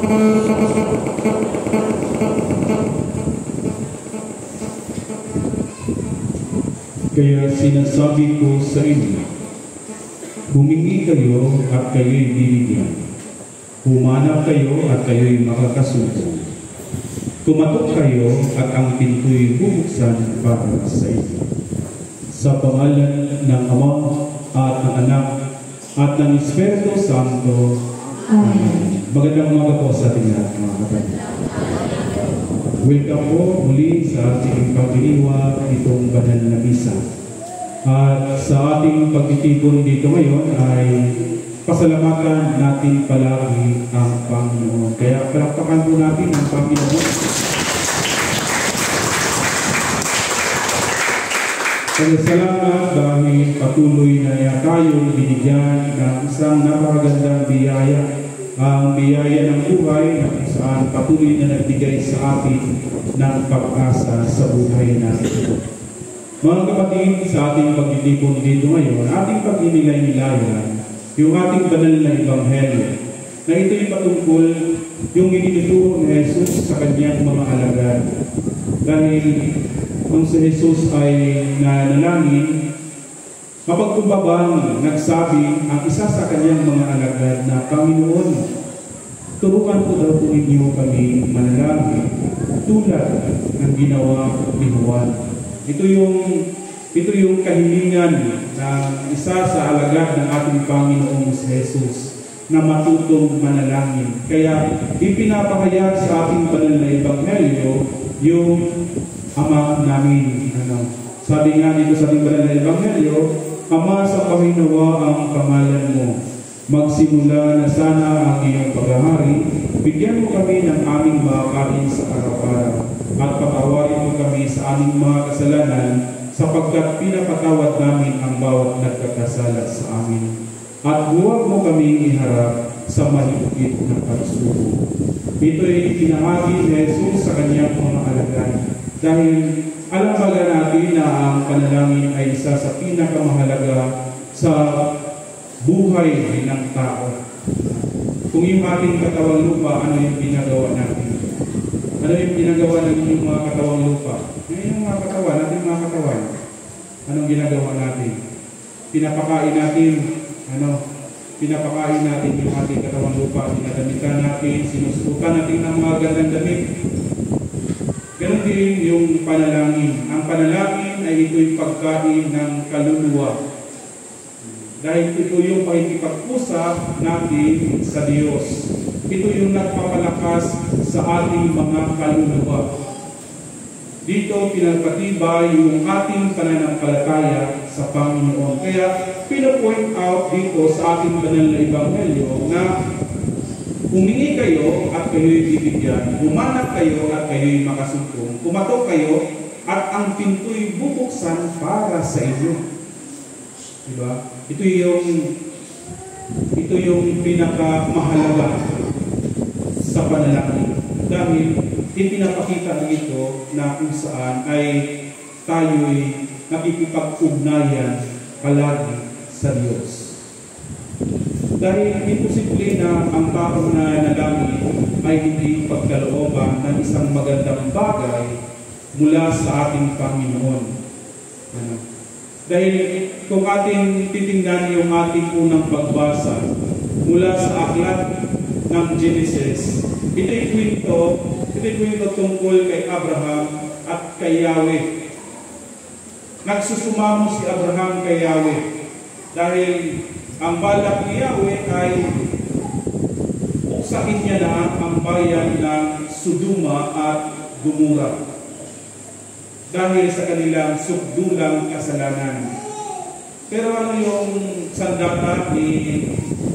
Kaya sinasabi ko sa inyo, humingi kayo at kayo'y bibigyan. Humanap kayo at kayo'y makakasumpong. Kumatok kayo at ang pinto'y bubuksan para sa inyo. Sa pangalan ng Ama at ng Anak at ng Espiritu Santo. Amen. Magandang umaga po sa ating lahat, mga kapatid. Welcome po muli sa ating pagdiriwang itong banal na misa. At sa ating pagtitipon dito ngayon ay pasalamatan natin palagi ang Panginoon. Kaya palakpakan po natin ang Panginoon. Kaya salamat dahil patuloy na niya tayong binigyan ng isang napakagandang biyaya. Ang biyaya ng buhay na kung saan patuloy na nagbigay sa atin ng pag-asa sa buhay natin. Mga kapatid, sa ating pagtitipon dito ngayon, ating pag-inilay-nilayan yung ating banal na Ebanghelyo na ito'y patungkol yung itinuturo ni Jesus sa kanyang mga alagad. Dahil kung si Jesus ay nanalangin, mapagkumbabang nagsabi ang isa sa kanyang mga alagad na, Panginoon, turuan ko daw po ninyo kami manalangin tulad ng ginawa ni Juan. Ito yung kahilingan ng isa sa alagad ng ating Panginoong si Jesus na matutong manalangin. Kaya ipinapahayag sa ating banal na Ebanghelyo yung Ama namin. Sabi nga dito sa ating banal na Ebanghelyo, Ama, sambahin nawa ang pangalan mo. Magsimula na sana ang iyong paghahari. Bigyan mo kami ng aming makakain sa araw-araw. At patawarin mo kami sa aming mga kasalanan sapagkat pinapatawad namin ang bawat nagkakasala sa amin. At huwag mo kami iharap sa mahigpit na pagsuko. Ito'y pinahagi ni Jesus sa kanyang mga alagad. Dahil alam baga natin na ang panalangin ay isa sa pinakamahalaga sa buhay ng tao. Kung yung ating katawang lupa, ano yung ginagawa natin? Ano yung ginagawa ng inyong mga katawang lupa? Yung mga katawan, ating mga katawan. Anong ginagawa natin? Pinapakain natin, pinapakain natin yung ating katawang lupa. Dinadamitan natin, sinusukan natin ng mga gandang damit. Ganon din yung panalangin. Ang panalangin ay ito'y pagkain ng kaluluwa. Dahil ito yung pakikipag-usap natin sa Diyos. Ito yung nagpapalakas sa ating mga kaluluwa. Dito pinapatibay yung ating pananampalataya sa Panginoon. Kaya pinapoint out dito sa ating banal na Ebanghelyo na humingi kayo at kayo'y bibigyan, humanap kayo at kayo'y makasumpong, kumatok kayo at ang pinto'y bubuksan para sa inyo. Diba? Ito yung pinakamahalaga sa panalangin. Dahil ipinapakita dito na kung saan ay tayo'y nakikipag-ugnayan palagi sa Diyos. Dahil imposible na ang tao na nalangin ay hindi pagkalooban ng isang magandang bagay mula sa ating Panginoon. Dahil kung ating titingnan yung ating unang pagbasa mula sa aklat ng Genesis, ito'y kwento tungkol kay Abraham at kay Yahweh. Nagsusumamo si Abraham kay Yahweh dahil ang balak ni Yahweh ay buksain niya na ang bayan ng Sodoma at Gomora dahil sa kanilang sukdulang kasalanan. Pero ano yung sandata ni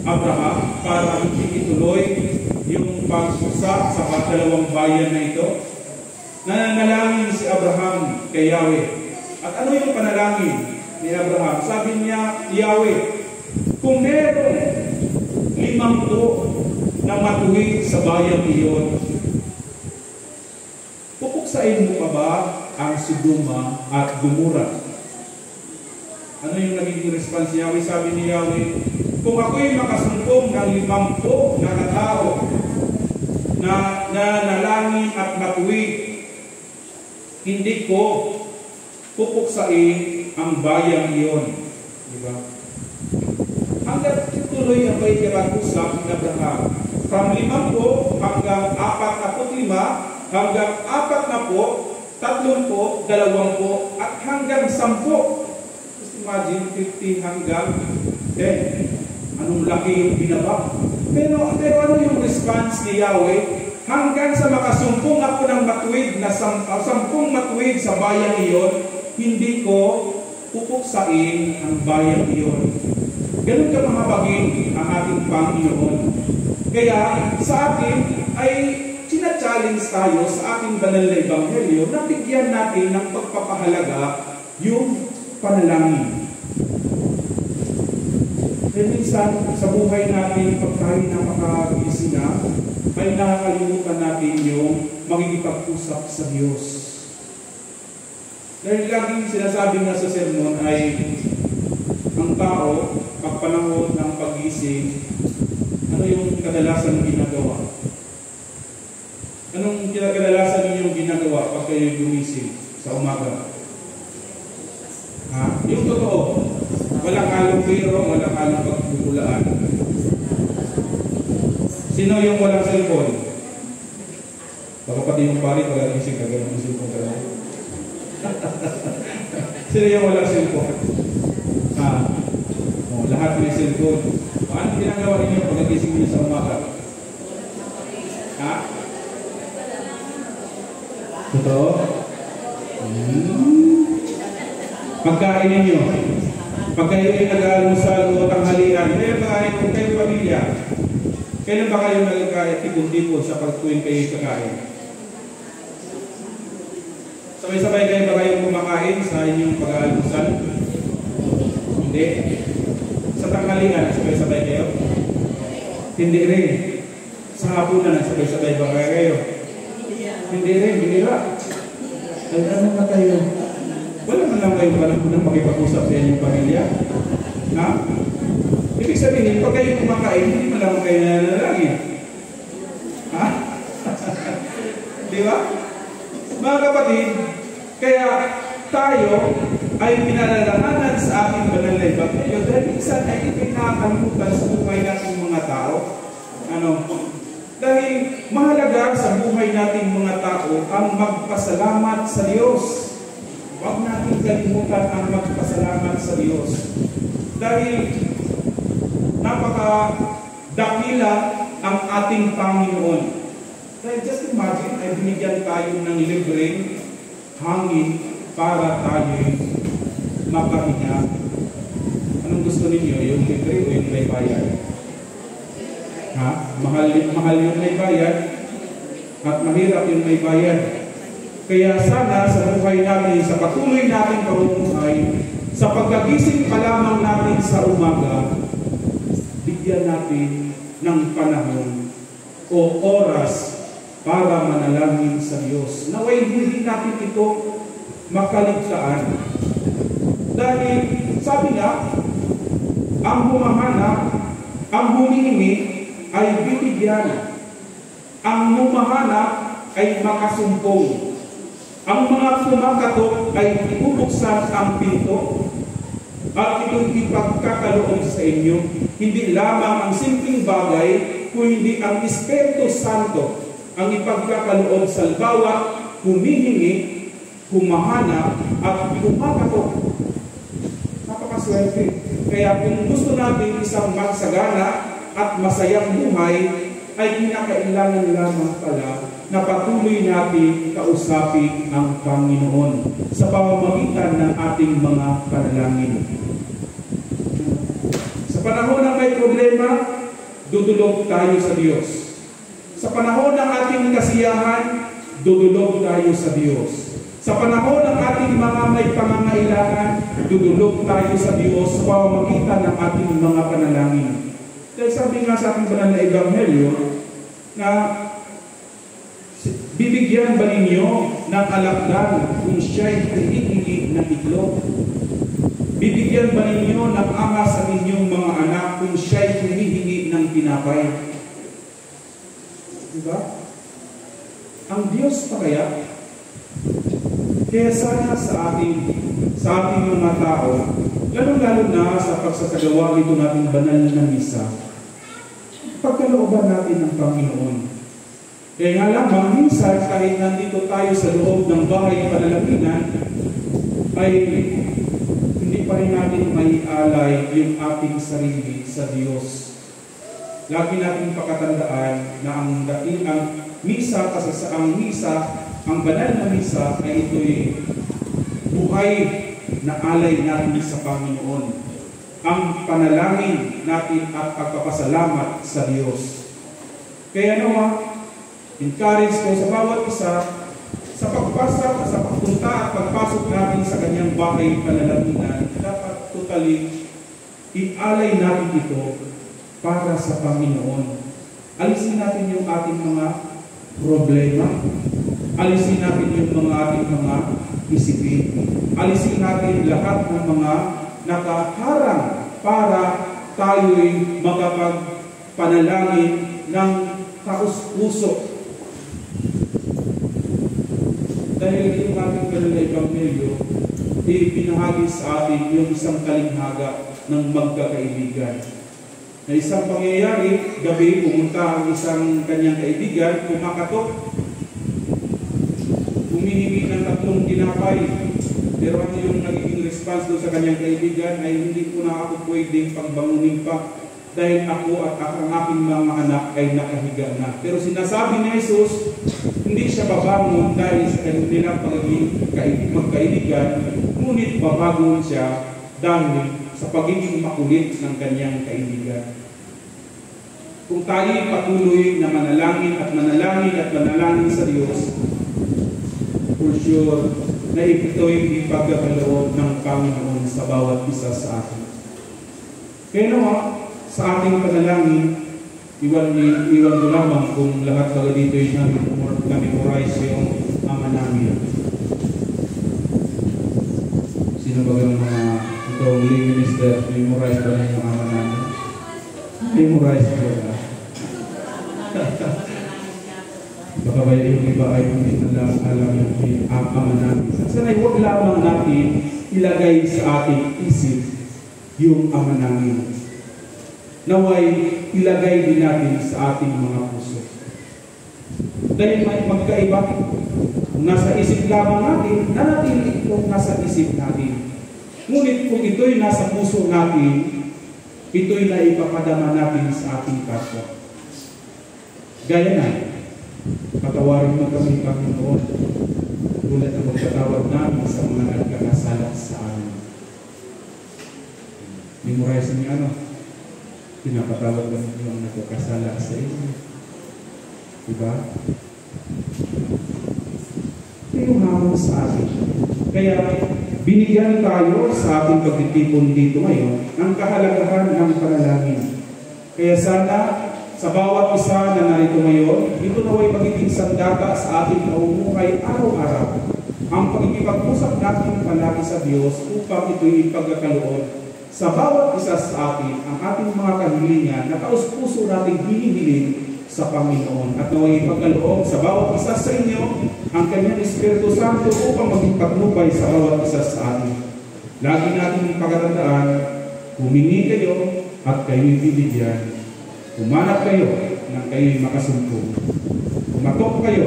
Abraham para hindi ituloy yung pagsuksa sa dalawang bayan na ito? Nananalangin si Abraham kay Yahweh. At ano yung panalangin ni Abraham? Sabi niya, Yahweh, kung meron 50 na matuwid sa bayan iyon, pupuksain mo pa ba ang Sodoma at Gomora? Ano yung naging response ni Yahweh? Sabi ni Yahweh, kung ako'y makasumpong ng 50 na katao, na nalangin at matuwid. Hindi ko pupuksain ang bayang iyon. Diba? Hanggang tuloy ang may kinag-usap ni Abraham. From 50 hanggang 45, hanggang 40, 30, 20, at hanggang 10. Just imagine, 50 hanggang 10. Anong laki yung binaba. Pero ano yung response ni Yahweh? Hanggang sa makasumpong ako ng matuwid na 10 matuwid sa bayang iyon, hindi ko pupuksain ang bayang iyon. Ganun ka mahabagin ang ating Panginoon. Kaya sa atin ay challenge tayo sa ating banal na ebanghelyo na bigyan natin ng pagpapahalaga yung panalangin. Dahil minsan sa buhay natin, pag tayo napakagising na, ay nakakalimutan natin yung makikipag-usap sa Diyos. Dahil laging sinasabi nga sa sermon ay ang tao, pag panahon ng pag-gising, ano yung kadalasan ginagawa? Anong kadalasan ninyong ginagawa pag kayo gumising sa umaga? Ha? Yung totoo, walang halong biro, walang halong pagbubulaan. Sino yung walang cellphone? Baka pati yung pari, wala gising ka gano'n ng cellphone ka. Sino yung walang cellphone? Lahat may cellphone. Paano ginagawa ninyo pag nagising niyo sa umaga? Ha? Totoo? Pagkain ninyo. Pag kayo ay nag-aalmusal o tanghalian, kung kayo pamilya, kailan ba kayo nagkakatipon-tipon sa pagtuwing kayo kakain? Sabay-sabay kayo ba kayong kumakain sa inyong pag-aalmusal? Hindi. Sa tanghalian, sabay-sabay kayo? Hindi rin. Sa hapunan, sabay-sabay ba kayo? Hindi rin, binira. Ay, ano na kayo? Wala man lang kayo panahon ng makipag-usap sa inyong pamilya. Ha? Ibig sabihin, pag kayo kumakain, hindi man lang kayo nananalangin. Ha? Di ba? Mga kapatid, kaya tayo ay pinalalahanan sa ating banal na ebanghelyo dahil minsan ay ipinakalimutan sa buhay nating mga tao. Ano? Dahil mahalaga sa buhay nating mga tao ang magpasalamat sa Diyos. Huwag natin kalimutan ang magpasalamat sa Diyos. Dahil napakadakila ang ating Panginoon. Dahil just imagine, ay binigyan tayo ng libreng hangin para tayo makahinga. Anong gusto ninyo? Yung libre o yung may bayad? Ha? Mahal yung may bayad at mahirap yung may bayad. Kaya sana sa buhay natin, sa patuloy nating pamumuhay, sa pagkagising pa lamang natin sa umaga, bigyan natin ng panahon o oras para manalangin sa Diyos. Naway hindi natin ito makaligtaan. Dahil sabi nga, ang humahanap, ang humihingi ay bibigyan. Ang humahanap ay makasumpong. Ang mga kumakatok ay ibubuksan ang pinto at itong ipagkakaloob sa inyo. Hindi lamang ang simpleng bagay, kundi ang Espiritu Santo ang ipagkakaloob sa bawat humihingi, humahanap at kumakatok. Napakaswerte. Kaya kung gusto natin isang magsagana at masayang buhay, ay kinakailangan lamang pala na patuloy natin kausapin ang Panginoon sa pamamagitan ng ating mga panalangin. Sa panahon ng may problema, dudulog tayo sa Diyos. Sa panahon ng ating kasiyahan, dudulog tayo sa Diyos. Sa panahon ng ating mga may pangangailangan, dudulog tayo sa Diyos sa pamamagitan ng ating mga panalangin. Dahil sabi nga sa ating banal na ebanghelyo na bibigyan ba ninyo ng alakdan kung siya'y hinihingi ng itlog? Bibigyan ba ninyo ng angas sa inyong mga anak kung siya'y hinihingi ng tinapay? Diba? kaya? Kaya sana sa ating mga tao, lalo-lalo na sa pagsasagawa ito nating banal na misa, pagkalooban natin ng Panginoon. Kaya nga lamang, minsan kahit nandito tayo sa loob ng bahay panalangin, ay hindi pa rin natin may alay yung ating sarili sa Diyos. Lagi natin pakatandaan na ang misa, kasi sa ang banal na misa ay ito'y buhay na alay natin sa Panginoon. Ang panalangin natin at pagpapasalamat sa Diyos. Kaya naman, encourage ko sa bawat isa sa pagpunta at pagpasok natin sa kanyang bahay panalangin, dapat totally i-alay natin ito para sa Panginoon. Alisin natin yung ating mga problema. Alisin natin yung ating mga isipin. Alisin natin lahat ng mga nakaharang para tayo'y makapagpanalangin ng taos-puso. Dahil yung ating banal na Ebanghelyo, ipinahagi sa atin yung isang kalinghaga ng magkakaibigan. Na isang pangyayari, gabi, pumunta ang isang kanyang kaibigan, kumakatok, humihingi ng 3 tinapay. Pero ano yung nagiging response doon sa kanyang kaibigan ay hindi ko na ako pwedeng pagbangunin pa dahil ako at ang aking mga anak ay nakahiga na. Pero sinasabi ni Jesus, hindi siya babangon dahil sa kanilang pagiging magkaibigan, ngunit babangon siya dahil sa pagiging makulit ng kanyang kaibigan. Kung tayo patuloy na manalangin at manalangin at manalangin sa Diyos, for sure, na ito'y ipagkakaloob ng Panginoon sa bawat isa sa atin. Kaya naman, sa ating panalangin, iwan ko lamang kung lahat baga dito ay na-memorize yung Ama namin. Sino ba ng mga itong lay minister, memorize ba na yung Ama namin? Memorize ko na. Baka ba yung iba ay hindi na alam yung Ama namin. Sana'y huwag lamang natin ilagay sa ating isip yung Ama namin. Naway ilagay din natin sa ating mga puso. Dahil may magkaiba. Kung nasa isip lamang natin, nanatili kung nasa isip natin. Ngunit kung ito'y nasa puso natin, ito'y naipapadama natin sa ating kapwa. Gaya na, patawarin mo kami, Panginoon, tulad ng magpatawad namin sa mga nagkakasala sa amin. Memorize niyo pinapatawad mo yung nagkakasala sa inyo. Diba? Ito yung hamon sa atin. Kaya, binigyan tayo sa ating pagtitipon dito ngayon ng kahalagahan ng panalangin. Kaya sana, sa bawat isa na narito ngayon, ito naway magiging sandata sa ating nauumuhay araw-araw. Ang pagkikipag-usap natin palagi sa Diyos upang ito'y ipagkakaloob sa bawat isa sa atin, ang ating mga kahilingan na taos-puso nating hinihiling sa Panginoon. At naway ipagkaloob sa bawat isa sa inyo ang kanyang Espiritu Santo upang maging patnubay sa bawat isa sa atin. Lagi natin pagkatandaan, humingi kayo at kayo'y bibigyan. Humanap kayo nang kayo'y makasumpong. Kumatok kayo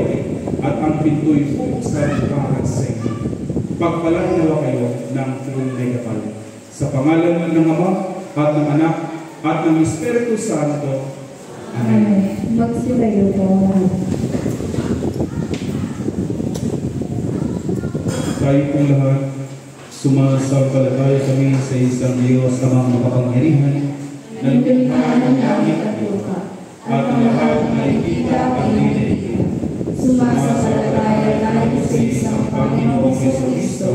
at ang pinto'y bubuksan para sa inyo. Pagpalaan nawa kayo ng tunay na kapal. Sa pangalan ng Ama at ng Anak at ng Espiritu Santo. Amen. Magsilayo po. Tayo pong lahat, sumasampalataya kami sa isang Diyos Amang makapangyarihan, na lumikha ng langit at lupa, at ang lahat na nakikita at hindi. Sumasampalataya tayo sa isang Panginoong Jesucristo,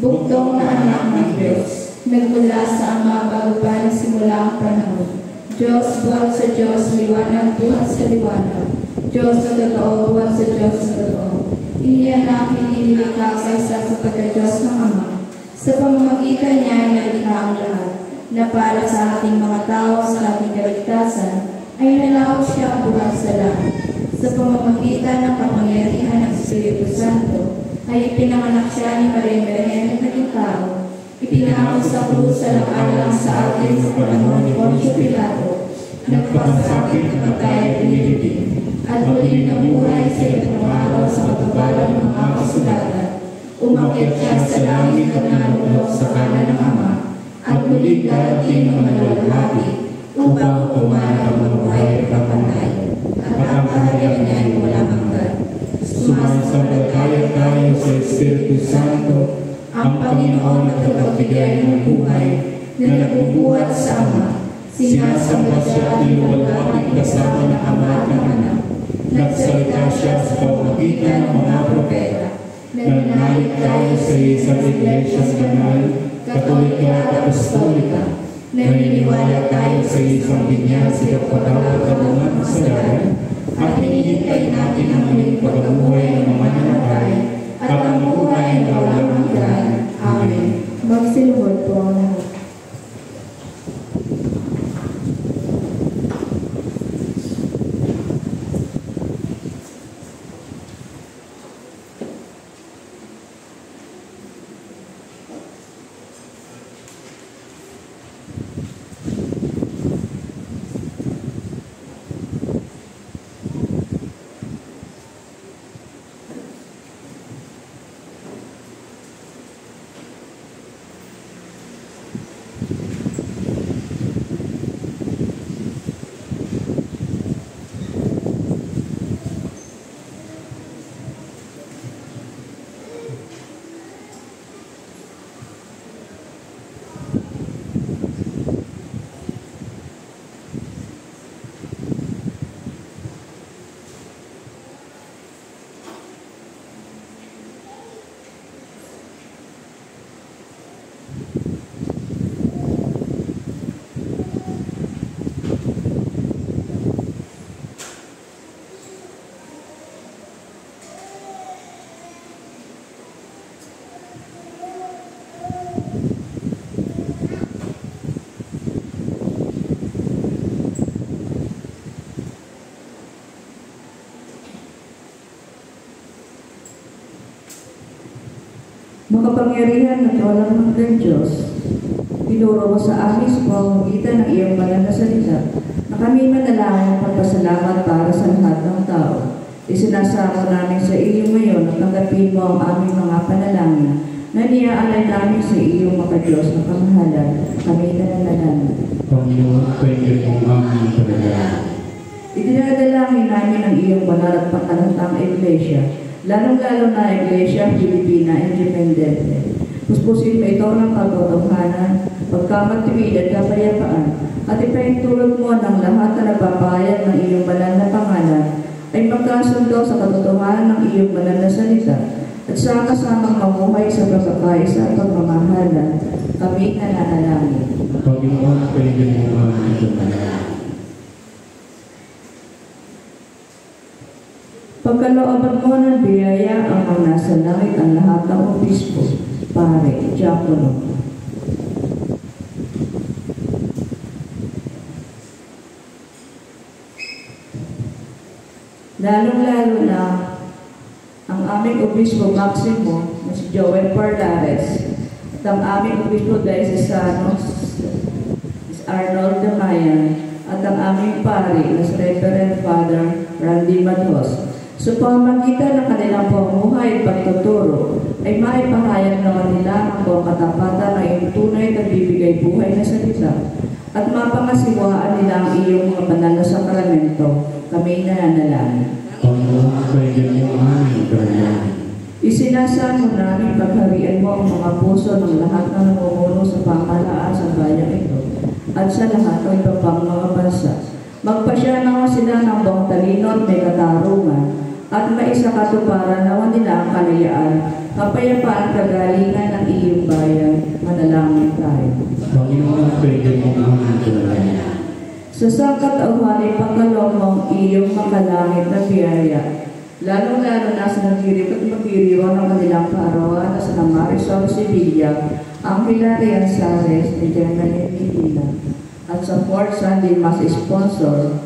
buktong na anak ng Diyos, nagmula sa Ama bago pa nagsimula ang panahon. Diyos, buwan sa Diyos, liwanag, buwan sa liwanag. Diyos na totoo, buwan sa Diyos na totoo. Iniyan namin inilikha sa isa sa pagka-Diyos ng Ama. Sa pamamagitan niya ay nalikha ang lahat, na para sa ating mga tao sa ating kaligtasan, ay nalaos siya ang buwan sa lahat. Sa Sa pamamagitan ng kapangyarihan ng Espiritu Santo, ay ipinanganak siya ni Maria Virgen na naging tao. Ipinako sa krus alang-alang sa atin sa panahon ni Poncio Pilato. Nagpakasakit ng patay at inilibing. At muling nabuhay sa ikatlong araw sa katuparan ng mga kasulatan. Umakyat siya sa langit at narunok sa kanan ng Ama. At muling darating ang maluwalhati upang pumanap ang mabuhay at kapantay. At ang kaharian niya ay walang hanggan. Sumasampalataya tayo sa Espiritu Santo, Ang Panginoon at tagapagbigay ng buhay na nagbubuhat sa Ama. Sinasamba siya at niluwalhati kasama ng Ama at ng Anak. Nagsalita siya sa pamamagitan ng mga propeta. Nananalig tayo sa isang Iglesia Banal, Katolika at Apostolika. Naniniwala tayo sa isang binyag sa kapatawad ng mga kasalanan. At hinihintay natin ang muling pagkabuhay ng mga namatay at ang buhay na walang hanggan. Amen. Magsiluhod po ang lahat. Makapangyarihan at walang hanggan Diyos, tinuro mo sa amin sa pamamagitan ng iyong banal na salita na kami manalangin at pagpasalamat para sa lahat ng tao. Isinasamo namin sa iyo ngayon at tanggapin mo ang aming mga panalangin na niaalay namin sa iyong makadiyos na kamahalan. Kami nananalangin. Panginoon, pwede mong aming panalangin. Idinadalangin namin ang iyong banal at pakalantang Iglesia, lalong-lalo na Iglesia Filipina Independente. Puspusin mo ito ng pagtotohanan, pagkamatwid at kapayapaan, at ipaintulog mo ng lahat na nagpapahayag ng iyong banal na pangalan ay magkasundo sa katotohanan ng iyong banal na salita at sa kasamang mamuhay sa pagkakaisa at pagmamahalan. Kami nananalangin. Panginoon, pwede mong aming panalangin. Pagkalooban mo ng biyaya ang mga nasa langit ang lahat ng obispo, pare, diakono. Lalong-lalo na ang aming obispo Maximo na si Joel Parlares at ang aming obispo Diocesano si Arnold de Mayan at ang aming pari na si Reverend Father Randy Madhos. Sa pamamagitan ng kanilang pamumuhay at pagtuturo, ay maipahayag naman nila ang buong katapatan ng iyong tunay at bibigay buhay na salita at mapangasiwaan nila ang iyong mga banal na sakramento. Kami nananalangin. Panginoon, pwede mong aming panalangin. Isinasamo namin pagharian mo ang mga puso ng lahat na namumuno sa pamahalaan sa bayan ito at sa lahat ng iba pang mga bansa. Magpasya naman sila ng buong talino at may katarungan at maisakatuparan naman nila ang kalayaan, kapayapaan kagalingan ng iyong bayan. Manalangin tayo. Panginoon, pwede mong aming panalangin. Sa sakatauhan pagkaloob mo ang iyong makalangit na biyaya, lalong-lalo na sa nagkirip at magkiriwa ng kanilang kaarawan na sa Marisol Sevilla, ang Hilarian Sares ni Germany Medina, at sa Fourth Sunday Mass Sponsor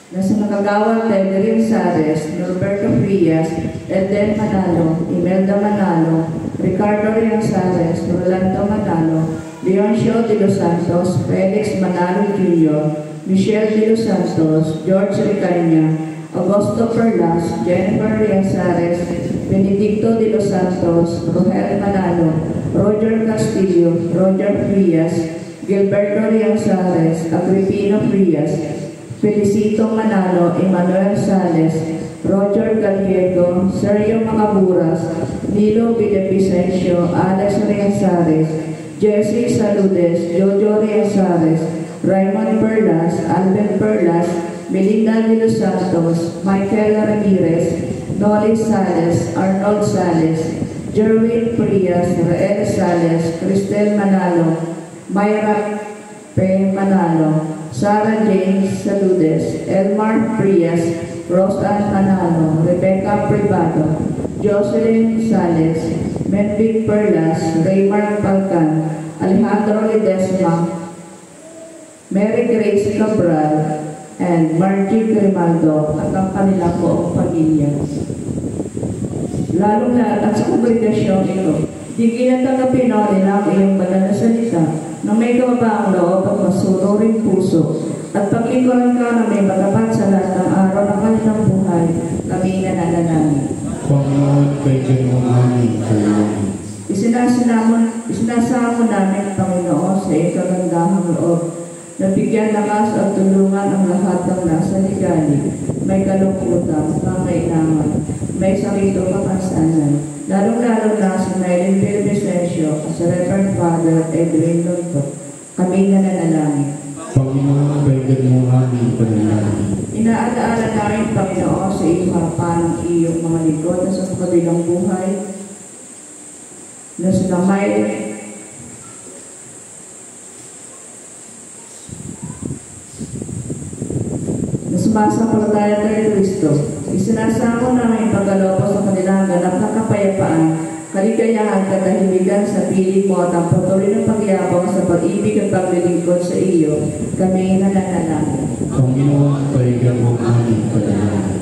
na sa Sa Kagawad Tedrin Sares, Norberto Frias, Eden Manalo, Imelda Manalo, Ricardo Rianzares, Rolando Manalo, Leoncio de los Santos, Felix Manalo Jr., Michelle de los Santos, George Ricaña, Augusto Perlas, Jennifer Rianzares, Benedicto de los Santos, Rogel Manalo, Roger Castillo, Roger Frias, Gilberto Rianzares, Agripino Frias, Felicito Manalo, Emmanuel Sales, Roger Gallego, Sergio Macaburas, Nilo Villavicencio, Alex Rianzares, Jesse Saludes, Jojo Rianzares, Raymond Perlas, Alvin Perlas, Melinda de los Santos, Michael Ramirez, Noli Sales, Arnold Sales, Jerwin Frias, Rael Sales, Cristel Manalo, Mayra P. Manalo, Sarah James Saludes, Elmar Frias, Roseanne Manalo, Rebecca Privado, Jocelyn Sales, Menvic Perlas, Raymar Palcan, Alejandro Ledesma, Mary Grace Cabral, and Margie Grimaldo at ang kanila poong pamilya. Lalong lahat at sa kongregasyon ito, di kinatanggapin nila ang iyong banal na salita na may kababaang loob at masunuring puso at paglingkuran ka na may matapat sa lahat ng araw ng kanilang buhay, kami nananalangin. Panginoon, bigyan mo aming kalooban. Isinasamo namin, Panginoon, sa iyong kagandahang loob na bigyan lakas at tulungan ang lahat ng nasa ligali, may kalungkutan, pangailangan, may sakit o kapansanan, lalong-lalo na si Maylin Villavicencio at sa Reverend Father Edwin Lunto. Kami nananalangin. Panginoon, bigyan mo aming panalangin. Inaalaala namin, Panginoon, sa iyong harapan ng iyong mga lingkod na sa kabilang buhay na sila may sumasampalataya kay Kristo. Isinasamo namin pagkaloob sa kanilang ganap na kapayapaan, kaligayahan, katahimikan sa piling mo at ang patuloy ng pagyabong sa pag-ibig at paglilingkod sa iyo. Kami nananalangin. Panginoon, bigyan mo aming panalangin.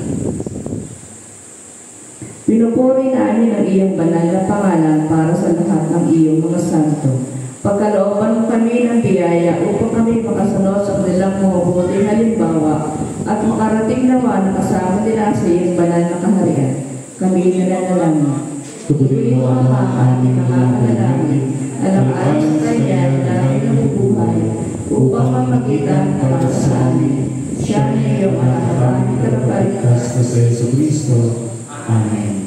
Pinupuri namin ang iyong banal na pangalan para sa lahat ng iyong mga santo. Pagkalooban mo kami ng biyaya upang kami makasunod sa kanilang mabubuting halimbawa at makarating nawa na kasama nila sa iyong banal na kaharian. Kami nananalangin. Tugunin mo ang aming nananalangin. Alam-alam sa kanya na namin nabubuhay upang mamagitan para sa amin. Siya na iyong anak na aming Ligtas na sa Yesu Cristo. Amen.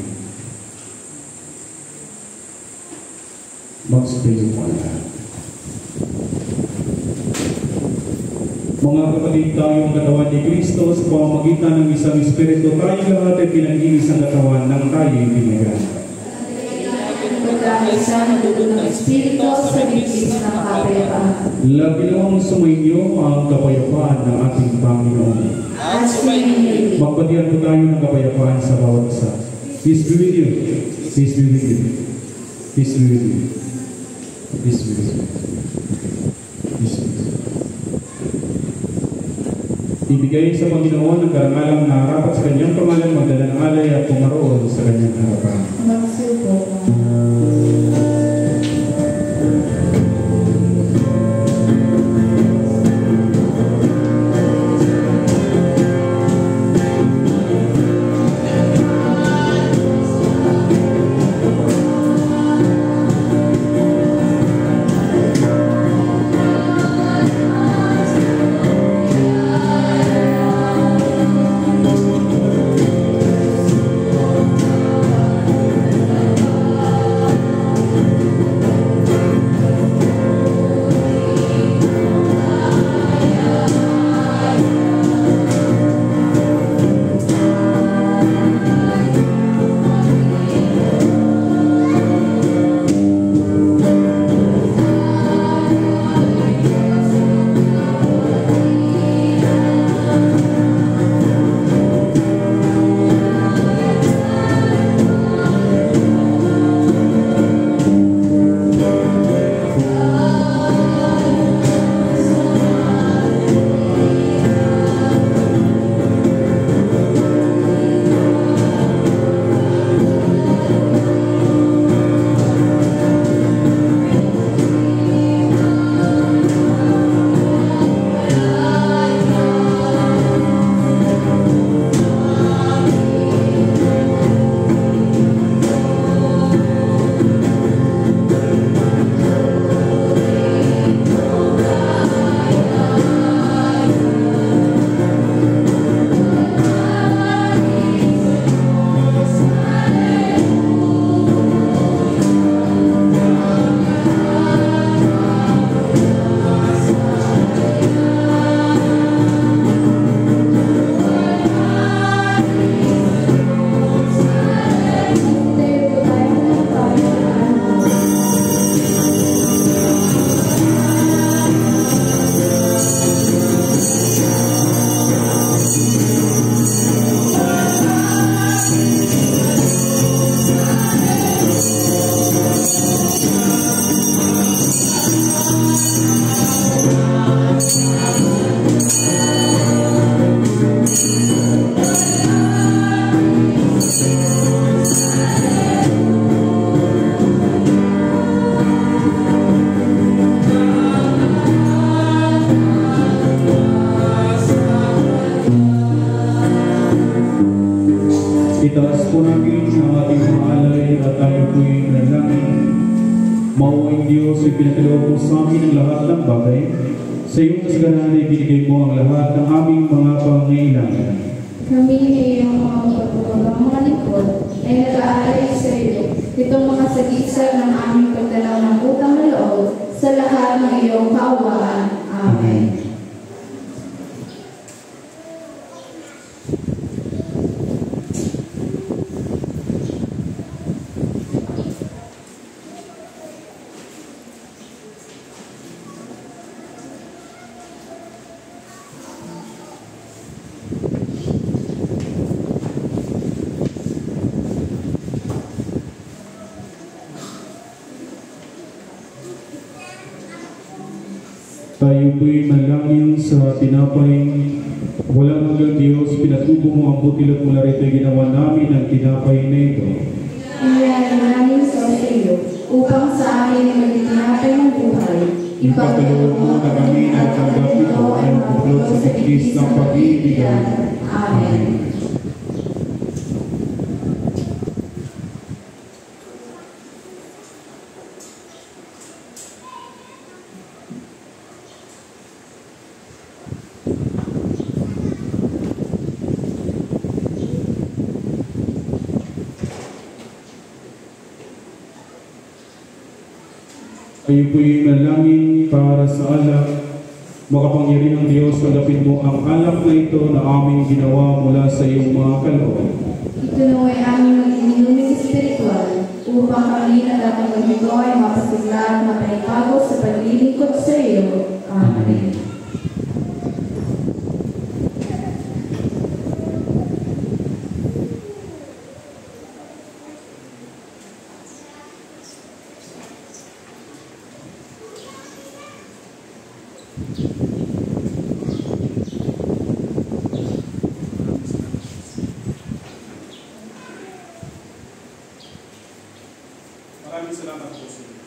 Mag-spray po lahat. Mga kapatid, tayong katawan ni Kristo sa pamamagitan ng isang Espiritu, tayo lahat ay pinag-iisang katawan ng tayo'y binigan. Pagkaisa ng dugo ng Espiritu sa bigis ng kapayapaan. Labilawang sumainyo ang kapayapaan ng ating Panginoon. At sumainyo. Magbatihan po tayo ng kapayapaan sa bawat isa. Peace be with you. Peace be with you. Peace be with you. Peace be with you. Peace be with you. Ibigay sa Panginoon ang karangalang narapat sa kanyang pangalan, magdala ng alay at pumaroon sa kanyang harapan. Magsupo. ipinagkaloob mo sa amin ang lahat ng bagay. Sa iyong kasagaran ay binigay mo ang lahat ng aming mga pangangailangan. Kami ay iyong mga pagpapagawa mga lingkod ay nag-aalay sa iyo. Itong mga sagisag ng aming pagdalaw ng utang na loob sa lahat ng iyong kaawaan. Amen. Tayo po'y manalangin sa tinapay walang hanggang Diyos, pinatubo mo ang butil at mula rito ginawa namin ang tinapay na ito. Inilalaman namin sa iyo upang sa amin ay maging tinapay ng buhay. Ipagkaloob mo na kami at tanggap ito ay magbuklod sa tikis ng pag-iibigan. Amen. Kayo po'y manalangin para sa alak. Makapangyarihang Diyos, tanggapin mo ang alak na ito na aming ginawa mula sa iyong mga kaloob. Ito na ay aming mag-inuming espiritual upang kami na tatanggap ito ay mapasigla at mapanibago sa paglilingkod sa iyo. Amen. Maraming salamat po sa inyo.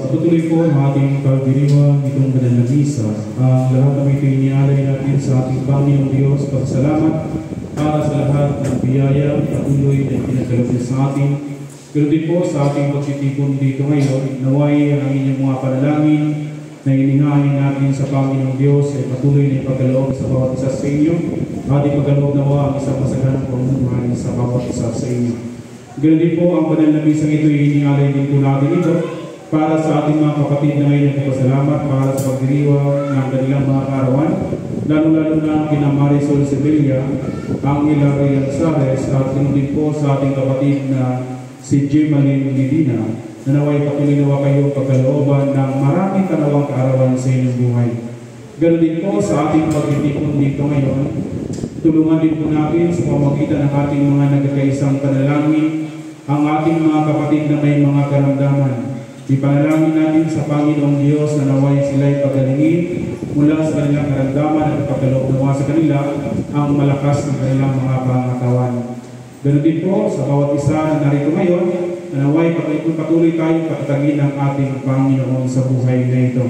patuloy po ang ating pagdiriwang itong banal na misa. Ang lahat ng ito inialay natin sa ating Panginoong Diyos. Pagsalamat para sa lahat ng biyaya patuloy na pinagkaloob niya sa atin. Pero din po sa ating pagtitipon dito ngayon, naway ang inyong mga panalangin na inihain natin sa Panginoong Diyos ay patuloy na ipagkaloob sa bawat isa sa inyo. At ipagkaloob nawa ang isang masaganang pamumuhay sa bawat isa sa inyo. Ganun din po ang banal na misang ito inialay din po natin ito para sa ating mga kapatid na ngayon nagpapasalamat para sa pagdiriwang ng kanilang mga kaarawan, lalo-lalo na ang kina Marisol Sevilla, ang Hilaria Alzares, at ganun din po sa ating kapatid na si Gemaline Medina, na naway patuloy nawa kayo pagkalooban ng maraming kanawang kaarawan sa inyong buhay. Ganun din po sa ating pagtitipon dito ngayon, tulungan din po natin sa pamamagitan ng ating mga nagkakaisang panalangin ang ating mga kapatid na may mga karamdaman. Ipanalangin natin sa Panginoong Diyos na naway sila'y pagalingin mula sa kanilang karamdaman at ipagkaloob nawa sa kanila ang malakas ng kanilang mga pangatawan. Ganun din po sa bawat isa na narito ngayon na naway patuloy tayong patatagin ang ating Panginoon sa buhay na ito.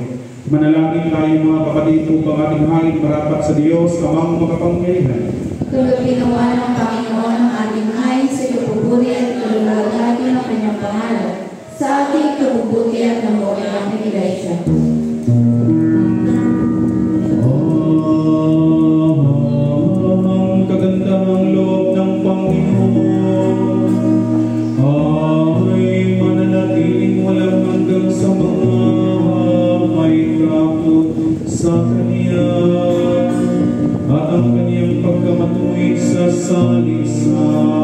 Manalangin tayo mga kapatid upang ating hangin marapat sa Diyos amang makapangyarihan. Tulad ginawa ng Panginoon ang ating hangin sa kapupuri at kalulagay ng kanyang pangalan sa ating kabubuti at nabuhay ng Iglesia. Ang kagandahang loob ng Panginoon ay mananatiling walang hanggang sa mga may takot sa Kanya at ang Kanyang pagkamatuwid sa salisa.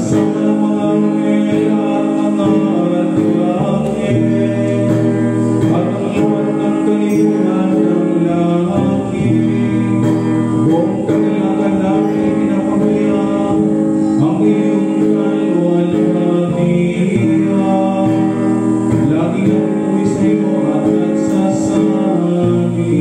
kasama ng mga anghel at mga langit, at ang lahat ng kalibutan ng langit, buong kanilangan namin pinapahayag ang iyong kalwalhatian. Laging umuwi sa iyo at nagsasabi,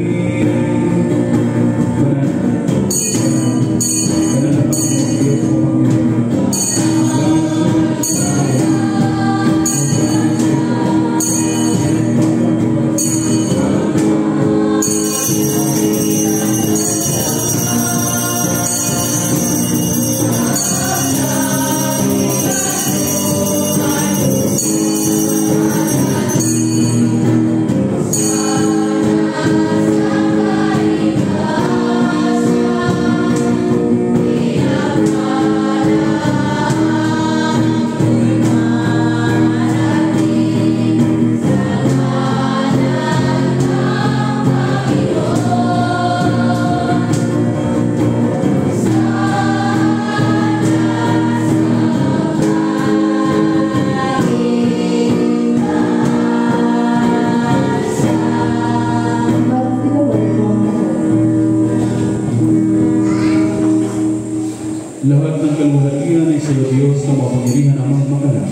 lahat ng kalwalhatian ay sa iyo, Diyos, na mapangyarihan ang magalang.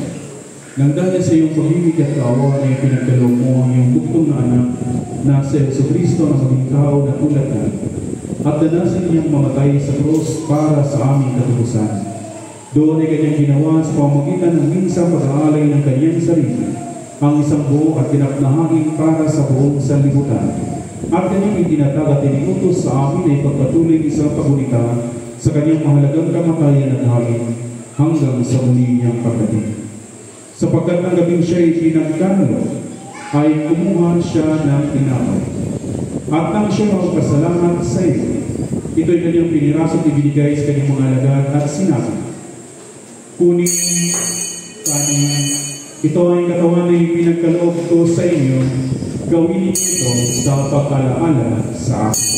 Nang dahil sa iyong pag-ibig at kaawa ay pinagkaloob mo ang iyong buktong na anak na si Jesucristo na maging tao na tulad namin, at danasan niyang mamatay sa krus para sa aming katubusan. Doon ay kanyang ginawa sa pamamagitan ng minsang pag-aalay ng kanyang sarili, ang isang buo at pinaknahangin para sa buong sanlibutan. At kanyang itinatag at iniutos sa amin ay pagpatuloy isang pagunita sa kanyang mahalagang kamatayan at halin hanggang sa muli niyang pagdating. Sapagkat ng gabing siya ay pinagkanalo, ay kumuha siya ng tinapay. At nang siya magpasalamat sa iyo, ito'y kanyang piniraso at ibinigay sa kanyang mga alagad at sinabi, kunin, kanin, ito ay katawan na ipinagkaloob ko sa inyo, gawin ito sa pagkalaala sa akin.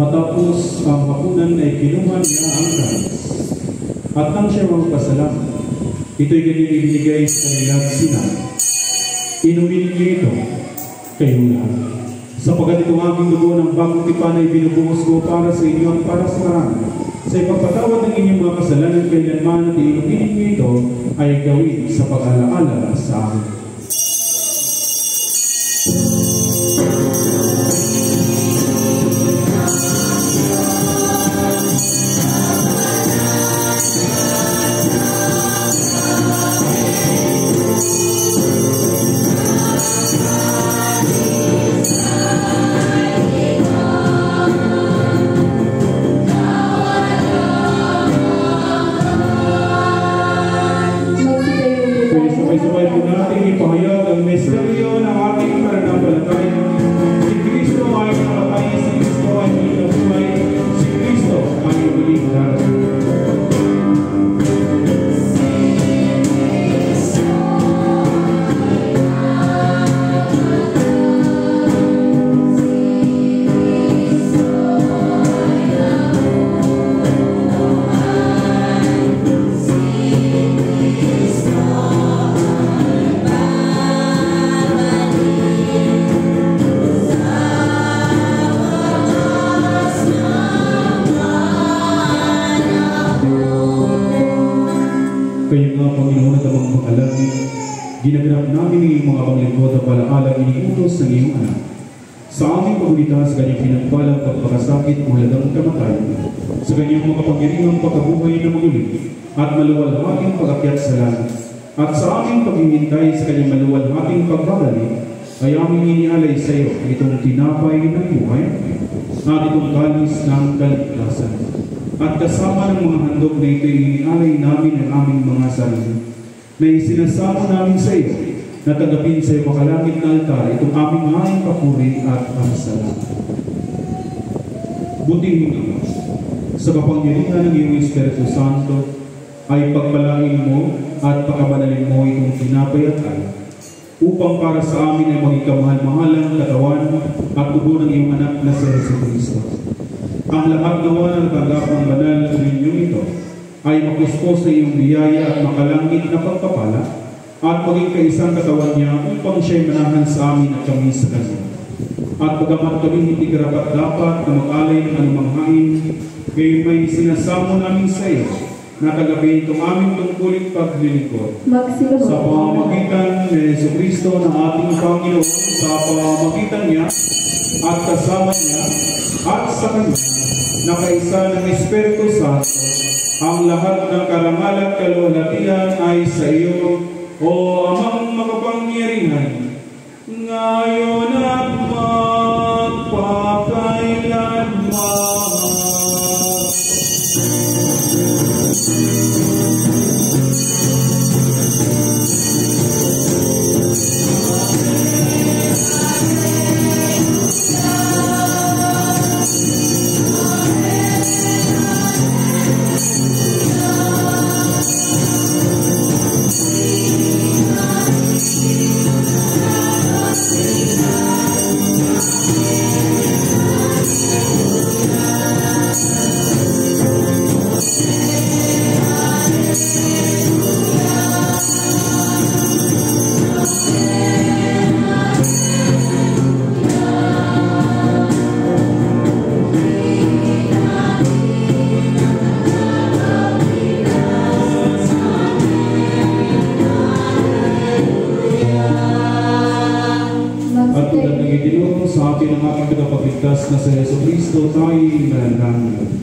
Matapos ang hapunan ay kinuha niya ang kanis. At nang siya magpasalamat, ito'y kanyang ibinigay sa kanila at sinabi, inumin niyo ito, kayo lahat. Sapagkat itong aking dugo ng bagong tipan ay binubuhos ko para sa inyo at para sa marami. Sa ipagpatawad ng inyong mga kasalanan kailanman at inumin niyo ito ay gawin sa pag-alaala sa akin. Sabay-sabay po natin ipahayag ang misteryo ng ating pananampalataya. Si Kristo ay namatay, si Kristo ay buhay, si Kristo ay muling darating. Kaya nga, Panginoon at amang makalangit, ginaganap namin ang iyong mga panglingkod at palaalang iniutos ng iyong anak. Sa aming pagunita sa kanyang pinagpalang pagpakasakit o halagang kamatayan, sa kanyang makapangyarihang pagkabuhay na maguli at maluwalhating pag-akyat sa langit, at sa aming paghihintay sa kanyang maluwalhating pagbabalik, ay aming inialay sa iyo itong tinapay ng buhay at itong kalis ng kaligtasan. At kasama ng mga handog na ito, inialay namin ang aming mga sarili, na isinasamo namin sa iyo na tanggapin sa iyong makalangit na altar itong aming haing papuri at pasasalamat. Butihin Ama, sa kapangyarihan ng iyong Espiritu Santo, ay pagpalain mo at pakabanalin mo itong tinapay at alak, upang para sa amin ay maging kamahal-mahalang katawan at dugo ng iyong anak na si Jesucristo. Ang lahat nawa ng tanggap ng banal na ninyong ito ay mapuspos sa iyong biyaya at makalangit na pagpapala at maging kaisang katawan niya upang siya'y manahan sa amin at kami sa Kanya. At bagamat kami hindi karapat-dapat na mag-alay ng anumang hain, kayo may sinasamo namin sa iyo na tagapin itong aming tungkuling paglilingkod. Sa pamamagitan ni Jesucristo ng ating Panginoon, sa pamamagitan niya at kasama niya at sa Kanya na kaisa ng Espiritu Santo, ang lahat ng karangal at kaluwalhatian ay sa iyo, O Amang makapangyarihan, ngayon at magpakailanman. Sa atin ang ating tagapagligtas na sa Jesucristo, tayo'y manalangin.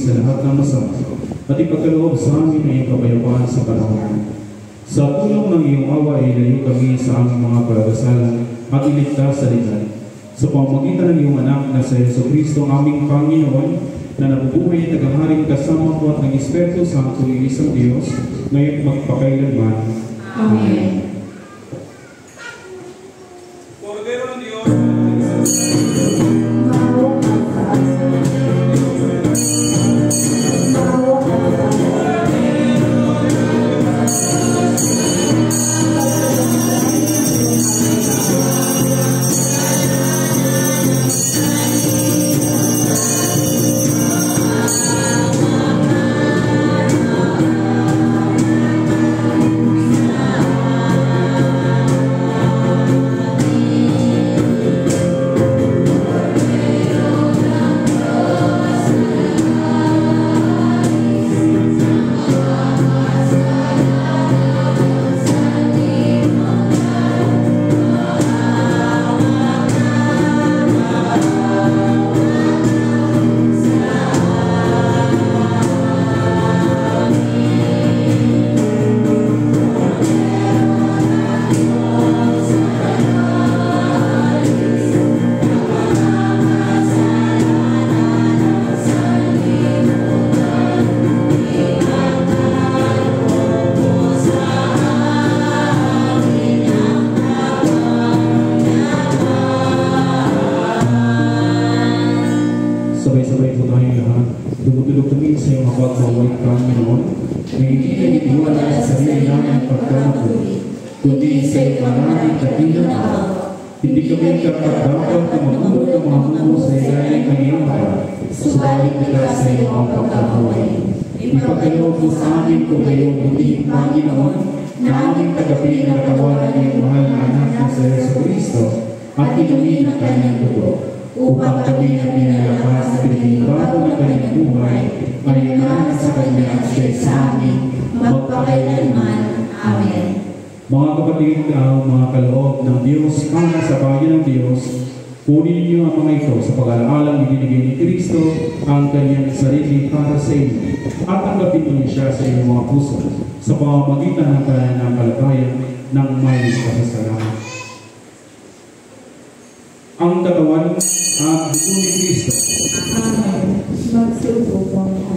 sa lahat ng masama at ipagkaloob sa amin ang iyong kapayapaan sa panahon. Sa tulong ng iyong awa, ilayo kami sa aming mga kalagasalan at iligtas sa litan. Sa pamamagitan ng iyong anak na sa Jesucristo, aming Panginoon, na nabubuhay at naghaharing kasama ko at ng Espiritu Santo ng isang Diyos, ngayon magpakailanman. Amen. Kordero ng Diyos, po tayong lahat. Tumutulog kami sa iyong mapagmawait Panginoon. May hindi na iniwala sa sarili namin pagkamatuloy, kundi sa iyong maraming kapilang araw. Hindi kami karapat-dapat na magulog ang mga mungo sa ilalim ng iyong mata, subalit nila sa iyong mga pagkamaway. Ipagkaloob mo sa amin kung iyong buti, Panginoon, na aming tagapin na katawan ng iyong mahal na anak na sa Jesucristo at inumin ang kanyang dugo, upang kami na pinalakas at pinagbago ng kanyang buhay ay iman sa kanya at siya sa amin, magpakailanman. Amen. Mga kapatid, mga kaloob ng Diyos, para sa bayan ng Diyos, kunin niyo ang mga ito sa pag-alaalang ibinigay ni Kristo ang kanyang sarili para sa inyo at tanggapin niyo siya sa inyong mga puso sa pamamagitan ng pananampalataya ng may pasasalamat. Ang katawan at dugo ni Kristo. Amen. Magsubo po ako.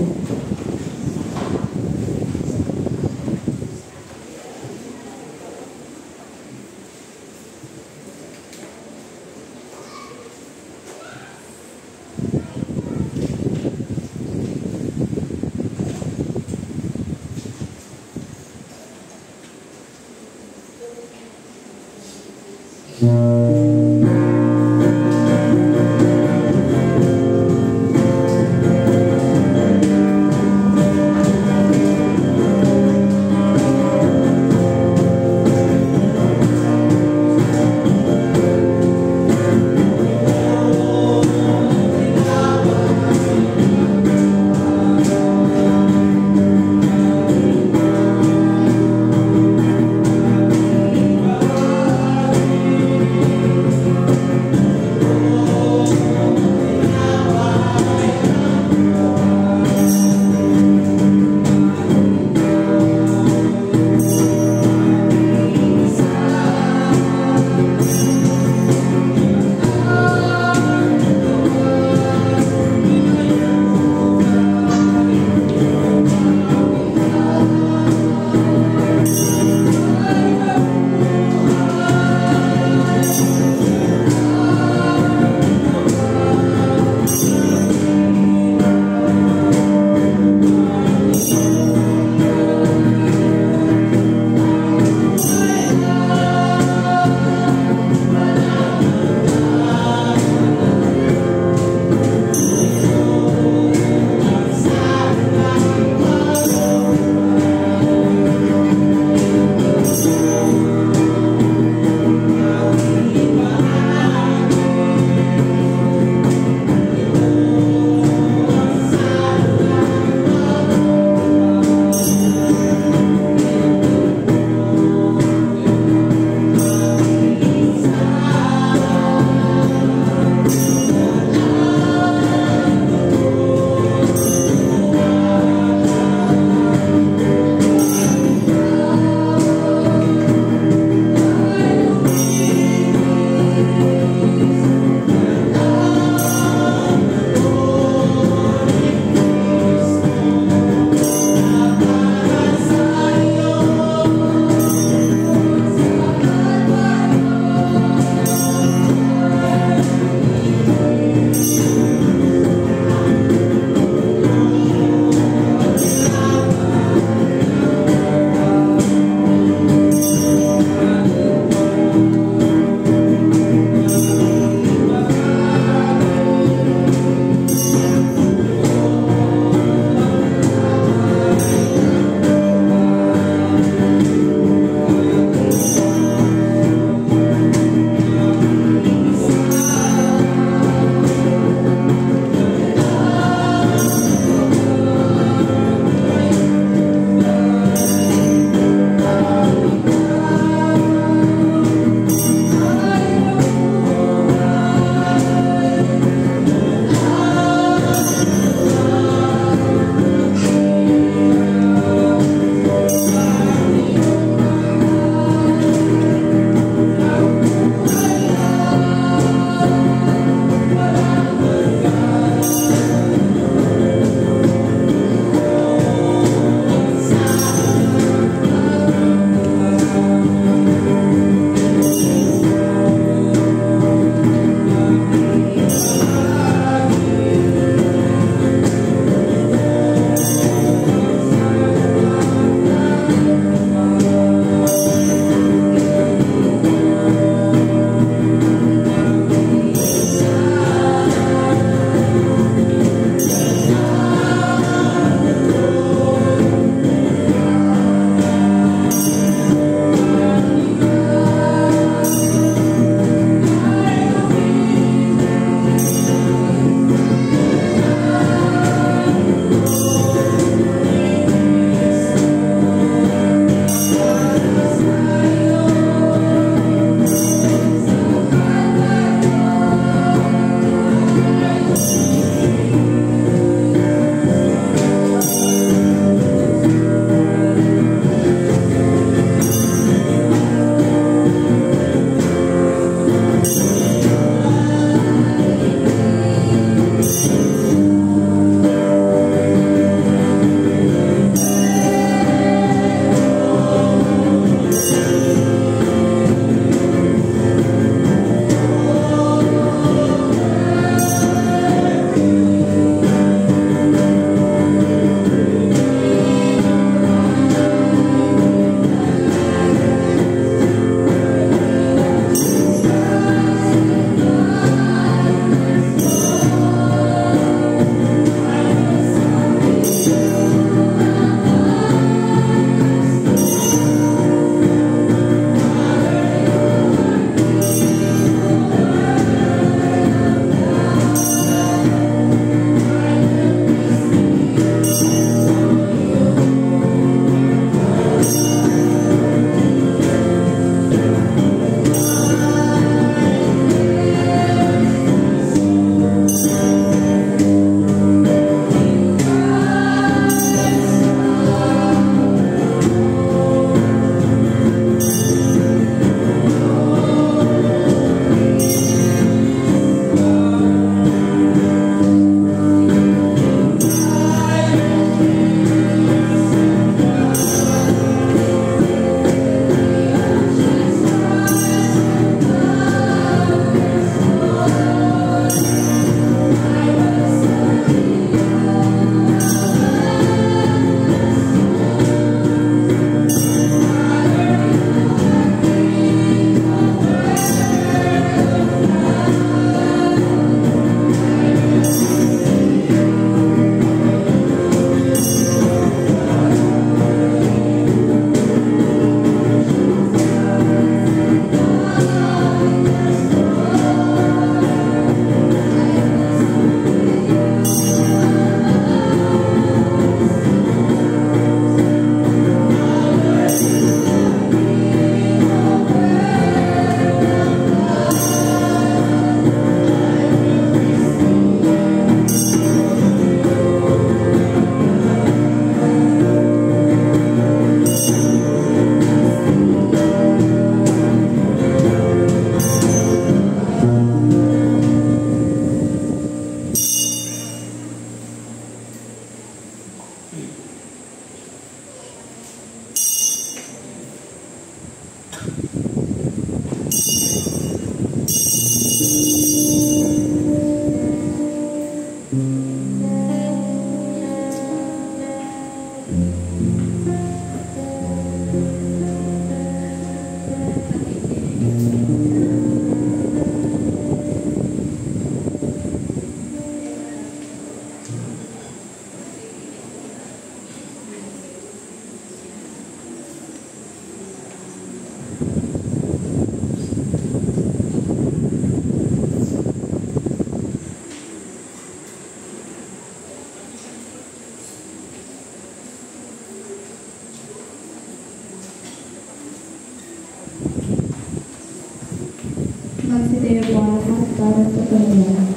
Magsitayo po ang lahat para sa Panginoon.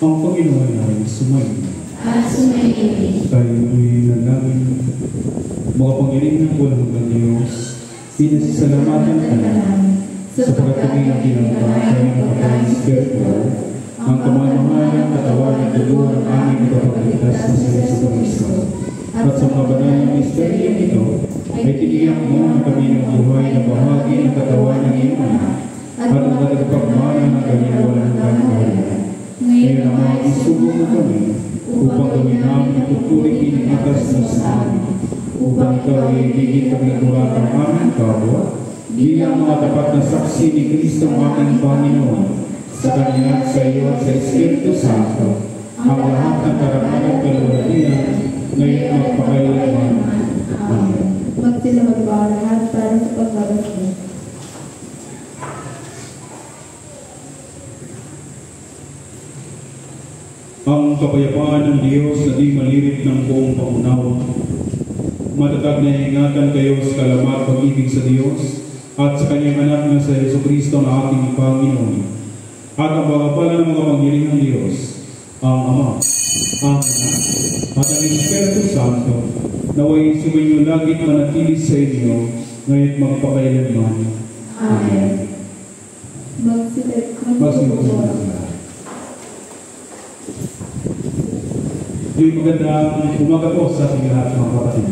Ang Panginoon ay sumayin. At sumayin. Tayo ay nalangin. Mga pangiling ng walang hanggang Diyos, pinasasalamatan ka namin sapagkat kami ang tinatawag ng kapatid spiritual, ang kamamahalang katawan at dugo ng aming ipapagligtas na sa Yesu Cristo. At sa mga banal na misteryong ito, ay tiniyak mo na kami ng buhay na bahagi ng katawan ng iyong anak at ang nagpagmana ng kanyang walang hanggang kaharian. Ngayon naman isubok mo kami upang gawin namin ang tuturing iniitas mo sa amin, upang ikaw ay higit paglaturat ang aming kapwa bilang mga tapat na saksi ni Kristo ang aming Panginoon sa Kanya, sa iyo, sa Espiritu Santo, ang lahat ng karangalan at kalwalhatian ngayon magpakailanman. Amen. Magsilahod po ang lahat para sa pagbabasbas. Ang kapayapaan ng Diyos na di malirit ng buong paunawa, matatag na ingatan kayo sa kalamat pag-ibig sa Diyos at sa Kanyang anak na sa Yesu Kristo na ating Panginoon. At ang pagpapala ng mga panghiling ng Diyos, ang Ama, ang Anak, at ang Espiritu Santo, naway sumainyo lagit manatili sa inyo, ngayon magpakailanman. Amen. Magsitayo po. Yung magandang umaga po sa ating lahat mga kapatid.